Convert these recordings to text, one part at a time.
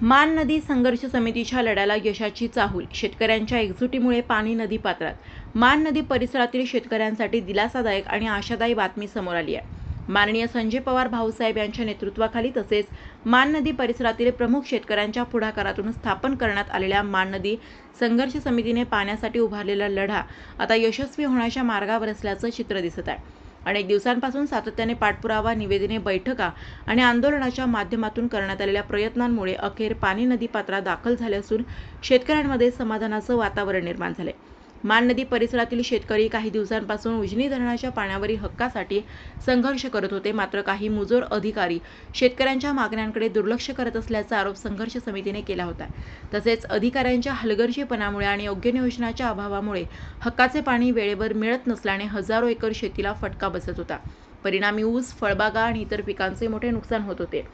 मान नदी संघर्ष समितीच्या लढ्याला यशाची चाहूल. शेतकऱ्यांच्या एकजुटीमुळे पाणी नदी पात्रात. मान नदी परिसरातील शेतकऱ्यांसाठी दिलासादायक आणि आशादायी बातमी समोर आली आहे. माननीय संजय पवार भाऊसाहेब यांच्या नेतृत्वाखाली तसेच मान नदी परिसरातील प्रमुख शेतकऱ्यांच्या पुढाकारातून स्थापन करण्यात आलेल्या मान नदी संघर्ष समितीने पाण्यासाठी उभारलेला लढा आता यशस्वी होण्याच्या मार्गावर असल्याचं चित्र दिसत आहे. अनेक दिवसांपासून सातत्याने पाठपुरावा, निवेदने, बैठका आणि आंदोलनाच्या माध्यमातून करण्यात आलेल्या प्रयत्नांमुळे अखेर पाणी नदी पात्रात दाखल झाले असून शेतकऱ्यांमध्ये समाधानाचं वातावरण निर्माण झाले. मान नदी परिसरातील शेतकरी काही दिवसांपासून उजनी धरणाच्या पाण्यावरील हक्कासाठी संघर्ष करत होते. मात्र काही मुजोर अधिकारी शेतकऱ्यांच्या मागण्यांकडे दुर्लक्ष करत असल्याचा आरोप संघर्ष समितीने केला होता. तसेच अधिकाऱ्यांच्या हलगर्जीपणामुळे आणि योग्य नियोजनाच्या अभावामुळे हक्काचे पाणी वेळेवर मिळत नसल्याने हजारो एकर शेतीला फटका बसत होता. परिणामी ऊस, फळबागा आणि इतर पिकांचे मोठे नुकसान होत होते.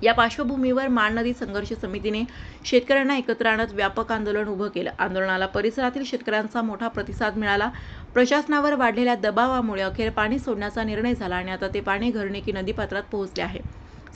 या पार्श्वभूमीवर मान नदी संघर्ष समितीने शेतकऱ्यांना एकत्र आणत व्यापक आंदोलन उभं केलं. आंदोलनाला परिसरातील शेतकऱ्यांचा मोठा प्रतिसाद मिळाला. प्रशासनावर वाढलेल्या दबावामुळे अखेर पाणी सोडण्याचा निर्णय झाला आणि आता ते पाणी घरनिकी नदीपात्रात पोहोचले आहे.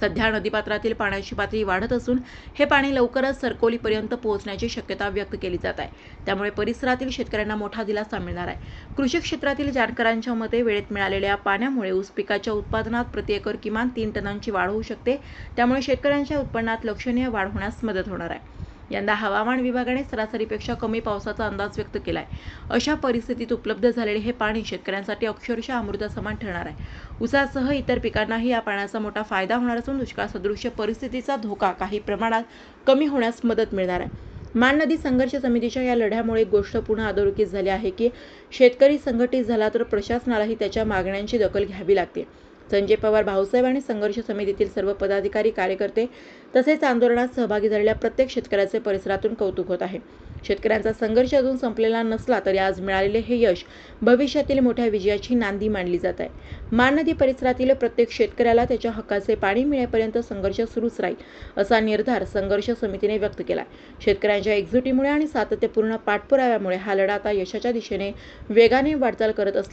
सध्या नदीपात्रातील पाण्याची पातळी वाढत असून हे पाणी लवकरच सरकोलीपर्यंत पोहोचण्याची शक्यता व्यक्त केली जात आहे. त्यामुळे परिसरातील शेतकऱ्यांना मोठा दिलासा मिळणार आहे. कृषी क्षेत्रातील जाणकारांच्या मते वेळेत मिळालेल्या पाण्यामुळे ऊस पिकाच्या उत्पादनात प्रति एकर किमान 3 टनांची वाढ होऊ शकते. त्यामुळे शेतकऱ्यांच्या उत्पन्नात लक्षणीय वाढ होण्यास मदत होणार आहे. यंदा हवामान विभागाने सरासरीपेक्षा कमी पावसाचा अंदाज व्यक्त केलाय. अशा परिस्थितीत उपलब्ध झालेले हे पाणी शेतकऱ्यांसाठी अक्षरशः अमृतासमान ठरणार आहे. ऊसासह इतर पिकांनाही या पाण्याचा मोठा फायदा होणार असून दुष्काळ सदृश्य परिस्थितीचा धोका काही प्रमाणात कमी होण्यास मदत मिळणार आहे. मान नदी संघर्ष समितीच्या या लढ्यामुळे गोष्ट पुन्हा अधोरेखित झाली आहे की शेतकरी संघटित झाला तर प्रशासनालाही त्याच्या मागण्यांची दखल घ्यावी लागते. संजय पवार भाऊसाहेब आणि संघर्ष समितीतील सर्व पदाधिकारी, कार्यकर्ते तसेच आंदोलनात सहभागी झालेल्या प्रत्येक शेतकऱ्याचे परिसरातून कौतुक होत आहे. शेतकऱ्यांचा संघर्ष अजून संपलेला नसला तरी आज मिळालेले हे यश भविष्यातील मोठ्या विजयाची नांदी मानली जात आहे. मान नदी परिसरातील प्रत्येक शेतकऱ्याला त्याच्या हक्काचे पाणी मिळेपर्यंत संघर्ष सुरूच राहील असा निर्धार संघर्ष समितीने व्यक्त केला. शेतकऱ्यांच्या एकजुटीमुळे आणि सातत्यपूर्ण पाठपुराव्यामुळे हा लढा आता यशाच्या दिशेने वेगाने वाटचाल करत असल्याचे